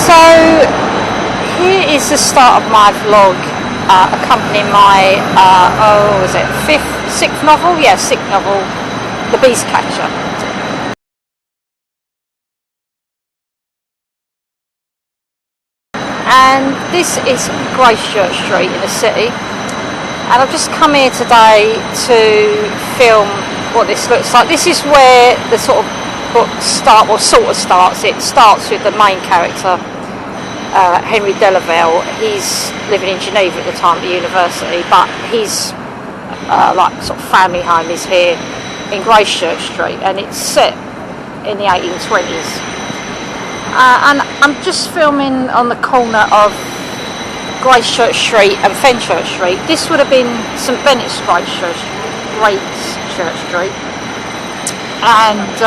So here is the start of my vlog, accompanying my sixth novel, The Beast Catcher. And this is Gracechurch Street in the city, and I've just come here today to film what this looks like. This is where the sort of book starts. It starts with the main character, Henry Delavelle. He's living in Geneva at the time at the university, but his sort of family home is here in Gracechurch Street, and it's set in the 1820s. And I'm just filming on the corner of Gracechurch Street and Fenchurch Street. This would have been St Benet's Gracechurch Street, and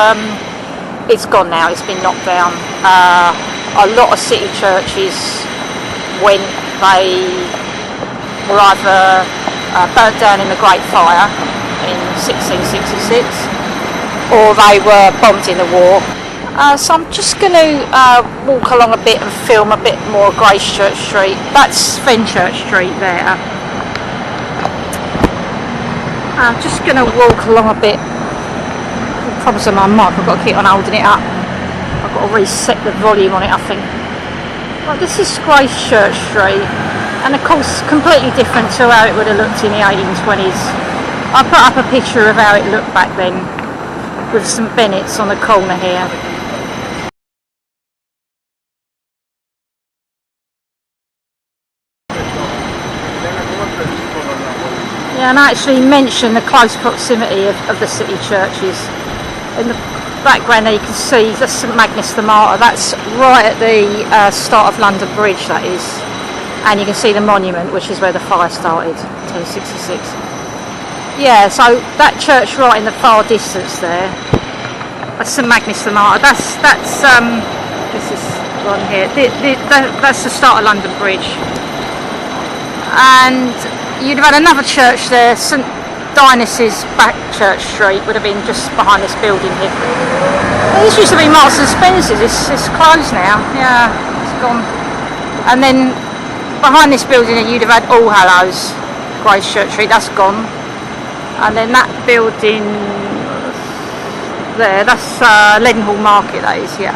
it's gone now. It's been knocked down. A lot of city churches, when they were either burnt down in the Great Fire in 1666, or they were bombed in the war. So I'm just going to walk along a bit and film a bit more of Gracechurch Street. That's Fenchurch Street there. I'm just going to walk along a bit. Problems with my mic, I've got to keep on holding it up. I've got to reset the volume on it, I think. Well, this is Gracechurch Street, and of course completely different to how it would have looked in the 1820s. I put up a picture of how it looked back then, with St Benet's on the corner here. Yeah, and I actually mentioned the close proximity of the city churches. In the background there you can see that's St Magnus the Martyr. That's right at the start of London Bridge, that is. And you can see the monument, which is where the fire started, 1066. Yeah, so that church right in the far distance there, that's St Magnus the Martyr. That's this is on here. That's the start of London Bridge. And you'd have had another church there, St Dionysius Church Street, would have been just behind this building here. This used to be Marks and Spencer's. It's closed now. Yeah, it's gone. And then behind this building you'd have had All Hallows Gracechurch Street. That's gone. And then that building there, that's Leadenhall Market, that is. Yeah.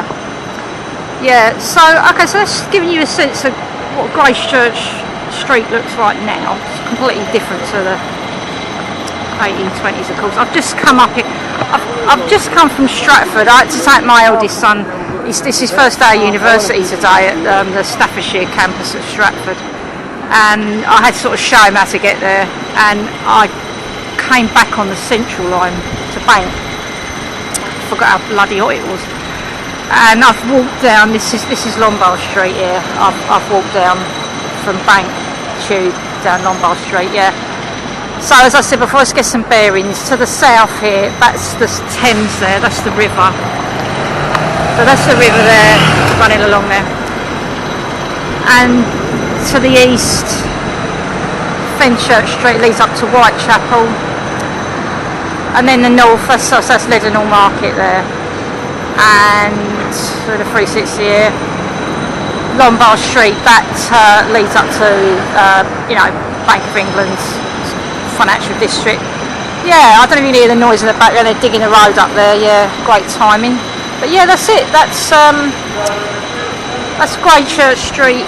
Yeah. So okay, so that's giving you a sense of what Gracechurch Street looks like now. It's completely different to the 1820s, of course. I've just come up here. I've just come from Stratford. I had to take my eldest son. This is his first day of university today at the Staffordshire campus at Stratford, and I had to sort of show him how to get there. And I came back on the Central line to Bank. Forgot how bloody hot it was. And I've walked down. This is Lombard Street here. I've walked down from Bank Tube down Lombard Street. Yeah. So as I said before, let's get some bearings. To the south here, that's the Thames there, that's the river. So that's the river there, running along there. And to the east, Fenchurch Street leads up to Whitechapel. And then the north, that's Leadenhall Market there. And through the 360 here, Lombard Street, that leads up to, Bank of England's financial district. Yeah, I don't even hear the noise in the background. They're digging the road up there. Yeah, great timing. But yeah, that's it. That's Gracechurch Street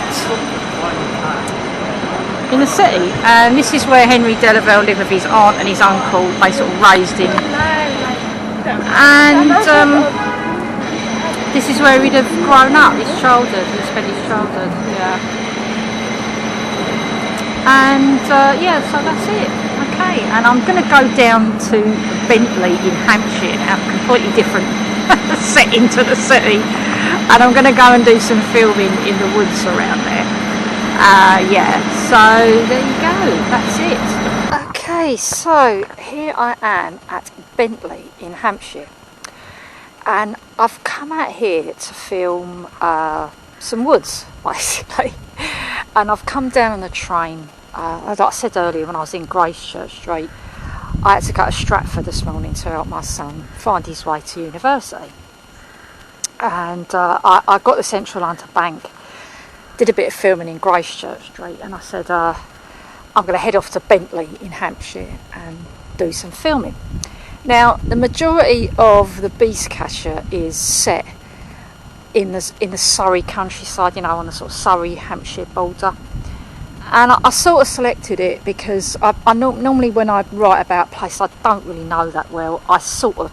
in the city, and this is where Henry Delavelle lived with his aunt and his uncle. They sort of raised him, and this is where he'd have grown up. His childhood. He spent his childhood. Yeah. And yeah, so that's it. Okay, and I'm going to go down to Bentley in Hampshire now, completely different setting to the city, and I'm going to go and do some filming in the woods around there. Yeah, so there you go, that's it. Okay, so here I am at Bentley in Hampshire, and I've come out here to film some woods, basically. And I've come down on the train. As I said earlier, when I was in Gracechurch Street, I had to go to Stratford this morning to help my son find his way to university. And I got the Central line to Bank, did a bit of filming in Gracechurch Street, and I said I'm going to head off to Bentley in Hampshire and do some filming. Now, the majority of the Beast Catcher is set in the Surrey countryside, you know, on the sort of Surrey Hampshire border. And I sort of selected it because I normally when I write about places I don't really know that well, I sort of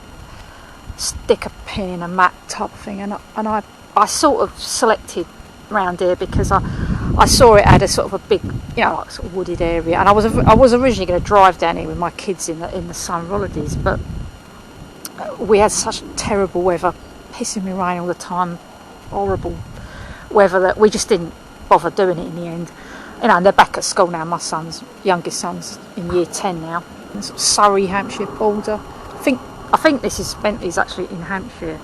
stick a pin in a map type of thing, and I sort of selected around here because I saw it had a sort of a big, you know, like sort of wooded area, and I was originally going to drive down here with my kids in the summer holidays, but we had such terrible weather, pissing me rain all the time, horrible weather, that we just didn't bother doing it in the end. You know, and they're back at school now. My youngest son's in year 10 now. Sort of Surrey, Hampshire border. I think this is Bentley's actually in Hampshire.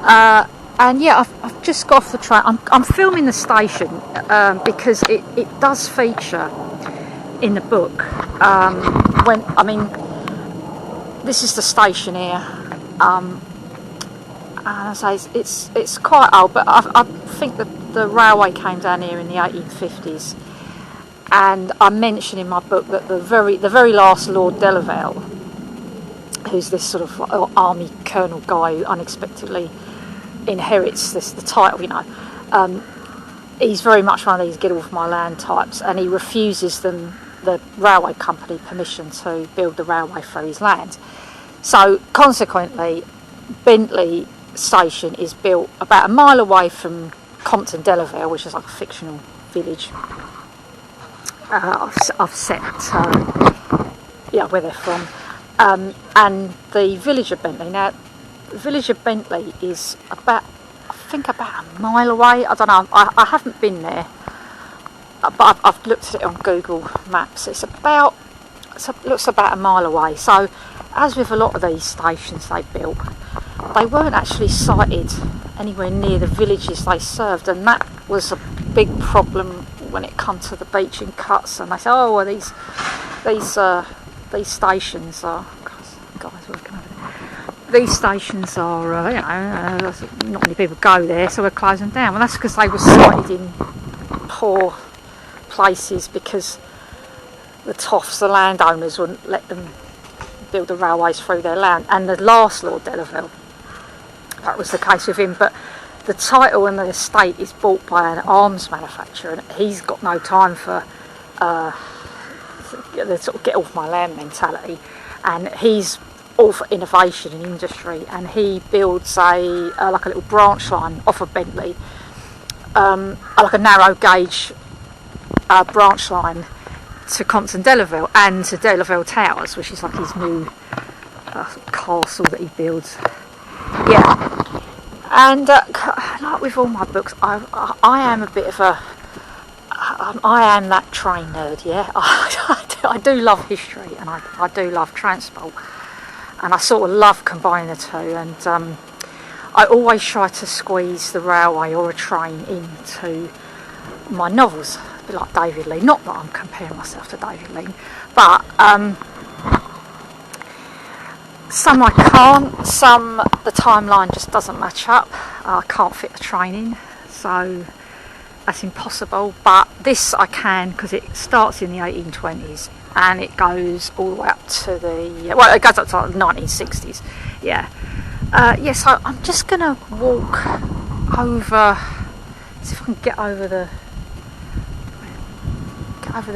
And yeah, I've just got off the train. I'm filming the station because it does feature in the book. This is the station here. And I say it's quite old, but I think that the railway came down here in the 1850s, and I mention in my book that the very last Lord Delaval, who's this sort of army colonel guy who unexpectedly inherits the title, you know, he's very much one of these get off my land types, and he refuses them, the railway company, permission to build the railway through his land. So consequently, Bentley station is built about a mile away from Compton, Delaval, which is like a fictional village. I've set where they're from, and the village of Bentley. Now, the village of Bentley is about a mile away. I don't know. I haven't been there, but I've looked at it on Google Maps. It looks about a mile away. So, as with a lot of these stations they built, they weren't actually sited anywhere near the villages they served, and that was a big problem when it comes to the beaching cuts. And they say, oh, well, these stations are, guys working over there, these stations are, not many people go there, so we're closing them down. Well, that's because they were sited in poor places, because the toffs, the landowners, wouldn't let them build the railways through their land. And the last Lord Delaval, that was the case with him, but the title and the estate is bought by an arms manufacturer, and he's got no time for the sort of get off my land mentality, and he's all for innovation and industry, and he builds like a little branch line off of Bentley, like a narrow gauge branch line to Compton Delaval and to Delaval Towers, which is like his new castle that he builds. Yeah. And like with all my books, I am a bit of I am that train nerd, yeah. I do love history, and I do love transport, and I sort of love combining the two, and I always try to squeeze the railway or a train into my novels, a bit like David Lean. Not that I'm comparing myself to David Lean, but some I can't, some the timeline just doesn't match up. I can't fit the train in, so that's impossible. But this I can, because it starts in the 1820s and it goes all the way up to it goes up to the 1960s. Yeah. So I'm just going to walk over, see if I can get over the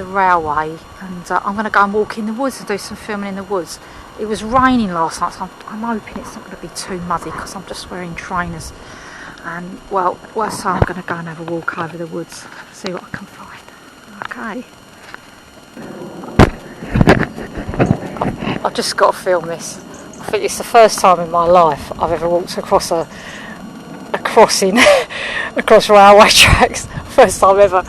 railway, and I'm going to go and walk in the woods and do some filming in the woods. It was raining last night, so I'm hoping it's not going to be too muddy, because I'm just wearing trainers. And so I'm going to go and have a walk over the woods, see what I can find. Okay. I've just got to film this. I think it's the first time in my life I've ever walked across a crossing, across railway tracks. First time ever.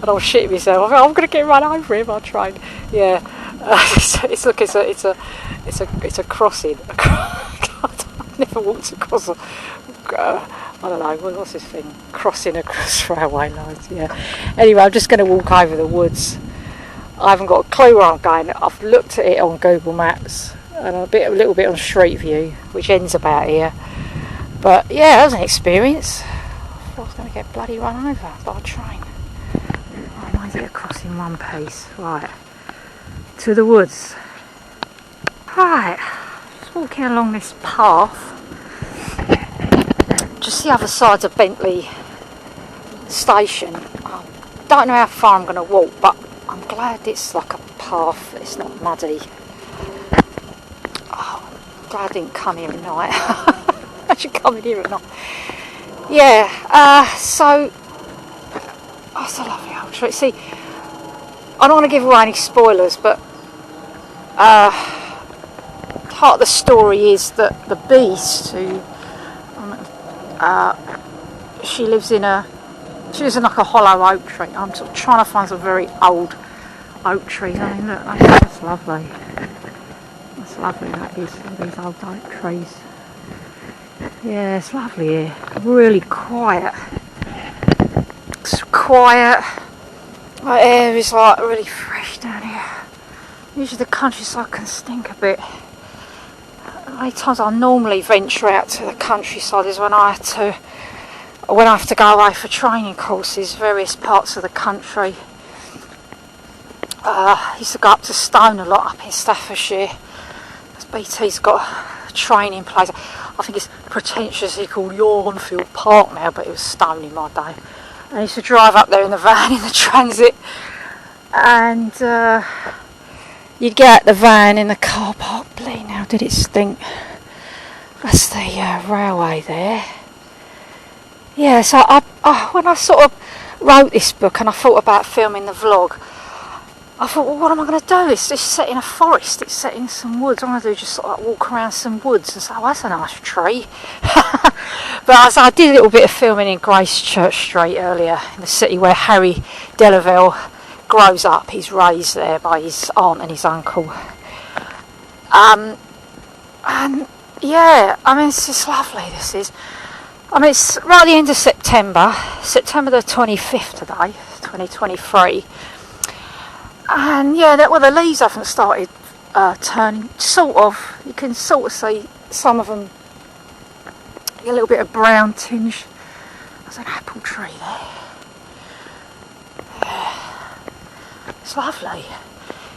And I was shitting myself. I'm going to get run over here by a train. Yeah. It's a crossing. I've never walked across I don't know, what's this thing? Crossing across railway lines, yeah. Anyway, I'm just going to walk over the woods. I haven't got a clue where I'm going. I've looked at it on Google Maps and a little bit on Street View, which ends about here. But yeah, that was an experience. thought I was going to get bloody run over by a train. I made it across in one piece. Right, to the woods. Right, just walking along this path. Just the other side of Bentley station. I don't know how far I'm going to walk, but I'm glad it's like a path, it's not muddy. Oh, I'm glad I didn't come here at night. I should come in here at night. Yeah, so oh, it's a lovely old tree. See, I don't want to give away any spoilers, but part of the story is that the beast who she lives in like a hollow oak tree. I'm sort of trying to find some very old oak trees. I mean, look, that's lovely. That's lovely, that is, these old oak trees. Yeah, it's lovely here. Really quiet. It's quiet. My air is like really fresh down here. Usually the countryside can stink a bit. The only times I normally venture out to the countryside is when I have to go away for training courses, various parts of the country. I used to go up to Stone a lot up in Staffordshire. BT's got a training place. I think it's pretentiously called Yornfield Park now, but it was Stone in my day. And I used to drive up there in the van, in the transit, and you'd get out the van in the car park. Bleed now, did it stink? That's the railway there. Yeah, so when I sort of wrote this book and I thought about filming the vlog, I thought, well, what am I going to do? It's set in a forest, it's set in some woods. I'm going to do just sort of like walk around some woods and say, oh, that's a nice tree. But I did a little bit of filming in Gracechurch Street earlier, in the city where Harry Delaval grows up. He's raised there by his aunt and his uncle. And yeah, I mean, it's just lovely, this is. I mean, it's right at the end of September the 25th today, 2023. And yeah, the leaves haven't started turning, sort of. You can sort of see some of them, a little bit of brown tinge. There's an apple tree there. Yeah. It's lovely.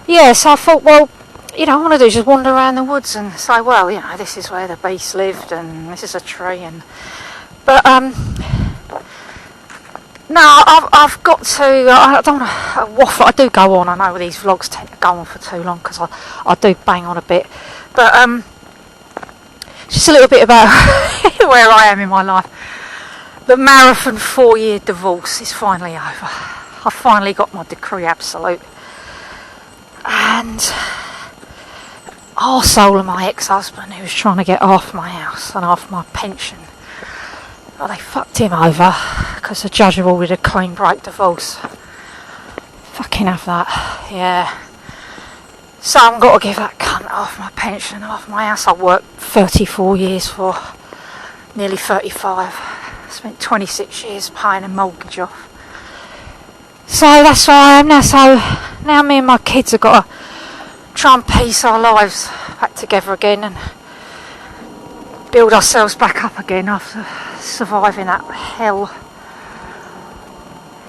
Yeah, so I thought, well, you know, I want to do is just wander around the woods and say, well, you know, this is where the beast lived and this is a tree. But no, I've got to, I don't want to waffle. I do go on, I know these vlogs tend to go on for too long because I do bang on a bit. But just a little bit about where I am in my life. The marathon 4-year divorce is finally over. I finally got my decree absolute. And arsehole of my ex-husband, who was trying to get half my house and half my pension. Well, they fucked him over because the judge had ordered a clean break divorce. Fucking have that, yeah. So I've got to give that cunt half my pension, half my house I worked 34 years for, nearly 35. Spent 26 years paying a mortgage off. So that's where I am now. So now me and my kids have got to try and piece our lives back together again and build ourselves back up again after surviving that hell.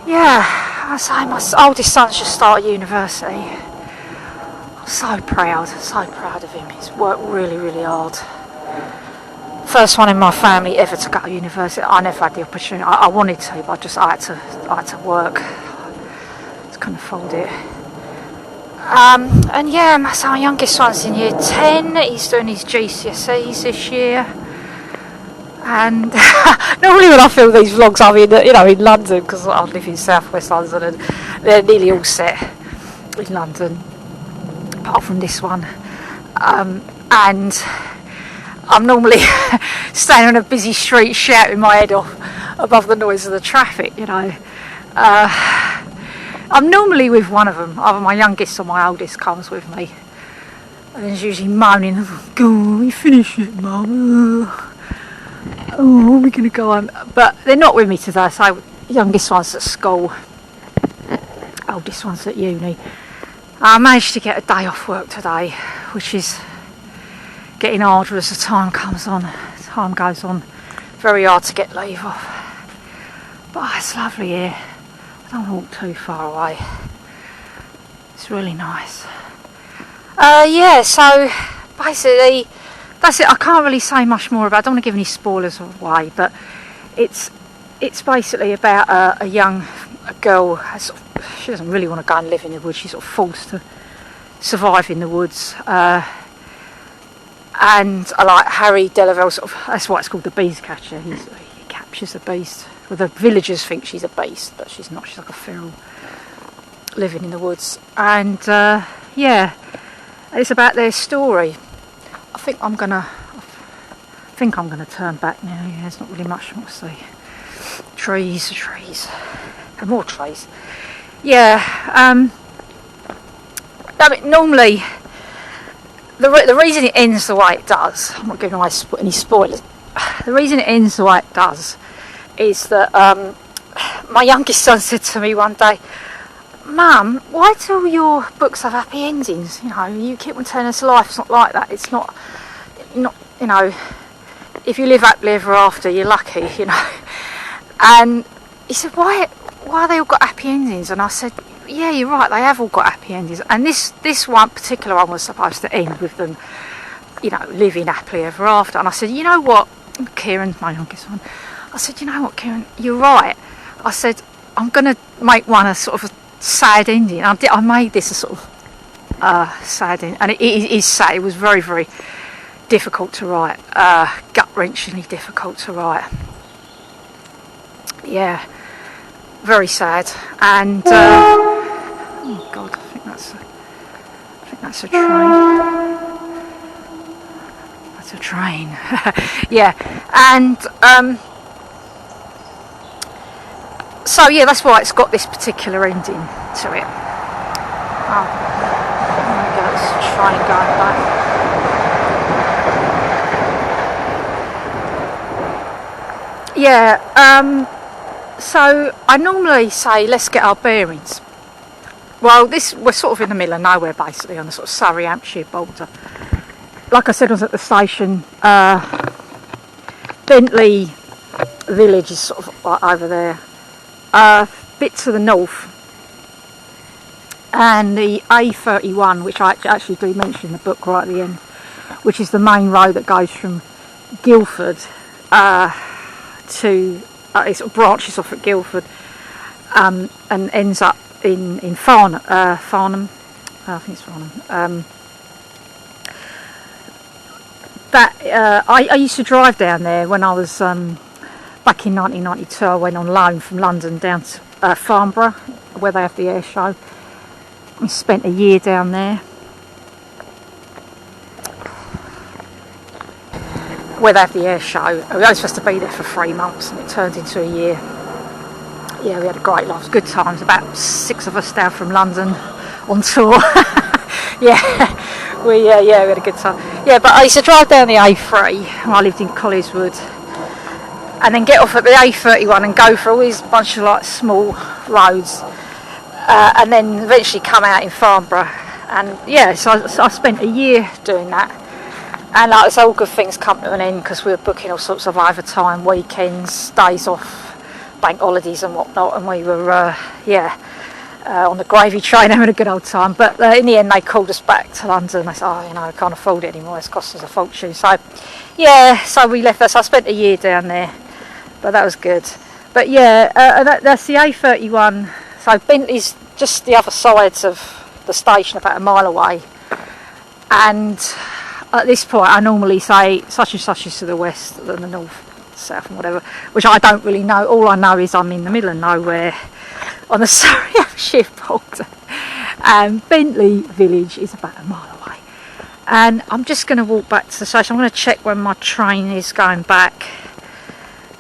Yeah, I say my oldest son's just started university. I'm so proud of him. He's worked really, really hard. First one in my family ever to go to university. I never had the opportunity. I wanted to, but I had to work. Just couldn't afford it. And yeah, my youngest son's in year 10. He's doing his GCSEs this year. And normally when I film these vlogs, I'm in London, because I live in South West London, and they're nearly all set in London, apart from this one. And I'm normally standing on a busy street shouting my head off above the noise of the traffic, you know. I'm normally with one of them, either my youngest or my oldest comes with me. And it's usually moaning, go, we finished it, Mum. Oh, we're going to go home. But they're not with me today, so youngest one's at school, oldest one's at uni. I managed to get a day off work today, which is getting harder as the time goes on. Very hard to get leave off. But it's lovely here. I don't walk too far away. It's really nice. Yeah, so basically that's it. I can't really say much more about it. I don't want to give any spoilers away, but it's basically about a girl. She doesn't really want to go and live in the woods. She's sort of forced to survive in the woods. And I like Harry Delaval, sort of, that's why it's called the beast catcher. He captures the beast. Well, the villagers think she's a beast, but she's not. She's like a feral living in the woods. And yeah, it's about their story. I think I'm gonna turn back now. Yeah, there's not really much more to see. Trees, and more trees. Yeah. I mean, normally the reason it ends the way it does, I'm not giving away any spoilers. The reason it ends the way it does is that my youngest son said to me one day, "Mum, why do all your books have happy endings? You know, you keep on telling us life's not like that. It's not, you know, if you live happily ever after, you're lucky, you know." And he said, why they all got happy endings? And I said, yeah, you're right, they have all got happy endings. And this one particular one was supposed to end with them, you know, living happily ever after. And I said, you know what, Kieran, my youngest one, I said, you know what, Kieran, you're right. I said, I'm going to make one a sort of a sad ending. I made this a sort of sad ending. And it is sad. It was very, very difficult to write. Gut-wrenchingly difficult to write. Yeah, very sad. And oh God, I think that's a train. That's a train. Yeah, and so yeah, that's why it's got this particular ending to it. Oh, there we go, it's a train going back. Yeah, so I normally say let's get our bearings. Well, we're sort of in the middle of nowhere basically, on the sort of Surrey-Hampshire border. Like I said, I was at the station. Bentley village is sort of like over there. Bit to the north. And the A31, which I actually do mention in the book right at the end, which is the main road that goes from Guildford to it sort of branches off at Guildford and ends up in Farnham. I think it's Farnham. I used to drive down there when I was back in 1992. I went on loan from London down to Farnborough, where they have the air show. I spent a year down there. Where they have the air show. We were supposed to be there for 3 months and it turned into a year. Yeah, we had a great laugh, good times. About 6 of us down from London on tour. Yeah, we had a good time. Yeah, but I used to drive down the A3 when I lived in Collieswood, and then get off at the A31 and go for all these bunch of like small roads, and then eventually come out in Farnborough. And yeah, so I spent a year doing that. And like, it's all good things come to an end because we were booking all sorts of overtime, weekends, days off, bank holidays and whatnot, and we were on the gravy train having a good old time. But in the end they called us back to London. They said, oh, you know, I can't afford it anymore, it's cost us a fortune. So yeah, so we left us. I spent a year down there, but that was good. But yeah, that's the A31. So Bentley's just the other sides of the station, about a mile away. And at this point I normally say such and such is to the west and the north, south and whatever, which I don't really know. All I know is I'm in the middle of nowhere on the Surrey-Hampshire border, and Bentley village is about a mile away. And I'm just going to walk back to the station. I'm going to check when my train is going back,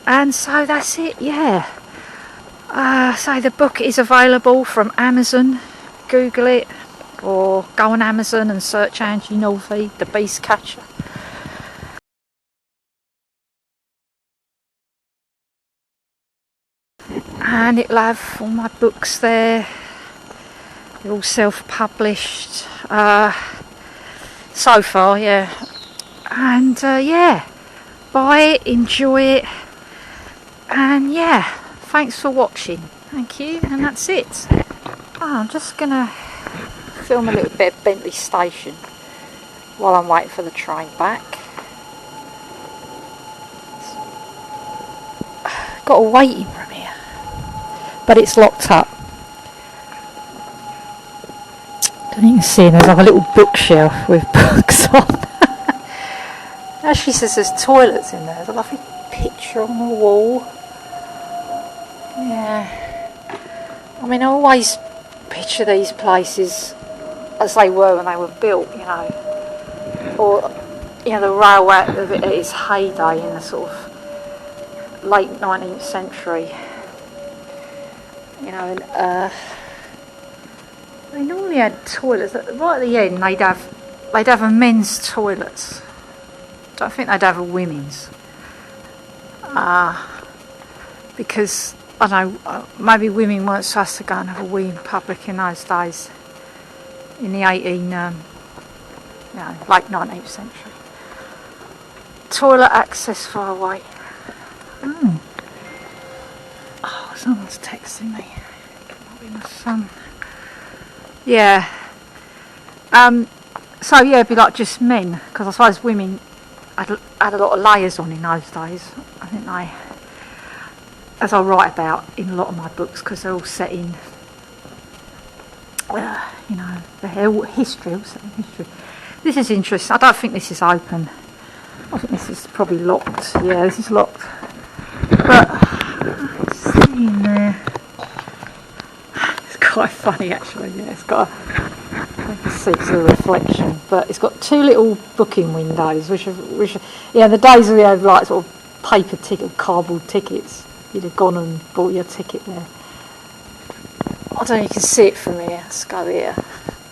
and so that's it. Yeah, so the book is available from Amazon. Google it, or go on Amazon and search Angie Northey, the Beast Catcher. And it'll have all my books there. They're all self-published so far, yeah. And yeah, buy it, enjoy it, and yeah, thanks for watching. Thank you, and that's it. I'm just gonna film a little bit of Bentley Station while I'm waiting for the train back. Got a waiting room here, but it's locked up. And you can see there's like a little bookshelf with books on. Actually says there's toilets in there. There's a lovely picture on the wall. Yeah. I mean, I always picture these places as they were when they were built, you know. Or, you know, the railway at its heyday in the sort of late 19th century. You know, and they normally had toilets. Right at the end, they'd have a men's toilet. I don't think they'd have a women's. Because, I don't know, maybe women weren't supposed to go and have a wee in public in those days. In the late 19th century. Toilet access far away. Oh, someone's texting me. Might be my son. Yeah. So yeah, it'd be like just men, because I suppose women had a lot of layers on in those days. I think they, as I write about in a lot of my books, because they're all set in, you know, the history. All set in history. This is interesting. I don't think this is open. I think this is probably locked. Yeah, this is locked. But let's see in there. It's quite funny actually. Yeah, it's got I can see it's a reflection, but it's got two little booking windows, which are yeah, the days we had like sort of paper ticket, cardboard tickets, you'd have gone and bought your ticket there. I don't know if you can see it from here. Let's go here.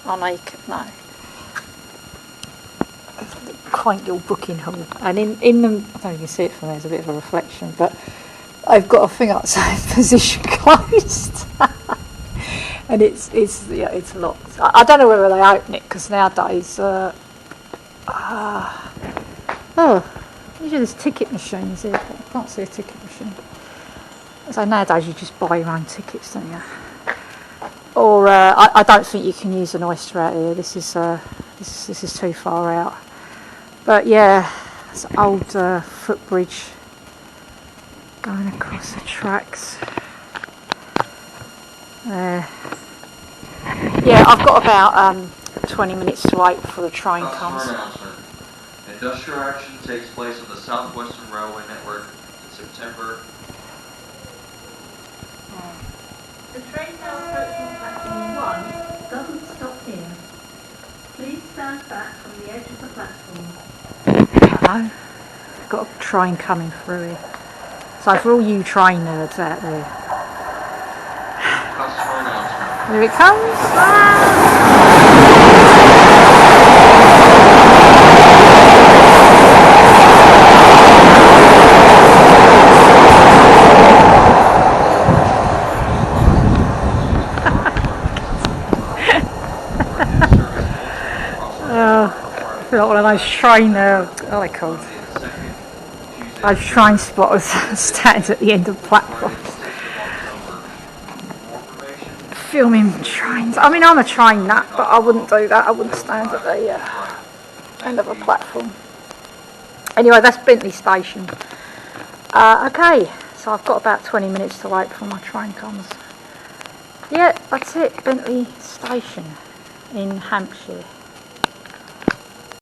Oh no, no. Quaint little booking hall, and in them, I don't know if you can see it from there. There's a bit of a reflection, but I've got a thing up saying position closed. And it's locked. I don't know whether they open it, because nowadays, usually there's ticket machines here, but I can't see a ticket machine. So nowadays you just buy your own tickets, don't you? Or I don't think you can use an oyster out here. This is too far out. But yeah, it's an old footbridge going across the tracks. Yeah, I've got about 20 minutes to wait before the train comes. Industrial action takes place on the Southwestern Railway Network in September. The train now approaching platform 1 doesn't stop here. Please stand back from the edge of the platform. Hello. Got a train coming through here. So for all you train nerds out there. Here it comes. I feel like one of those train, what are they called? Those train spotters stands at the end of platforms. Filming trains. I mean, I'm a train nut, but I wouldn't do that. I wouldn't stand at the end of a platform. Anyway, that's Bentley Station. Okay, so I've got about 20 minutes to wait before my train comes. Yeah, that's it. Bentley Station in Hampshire.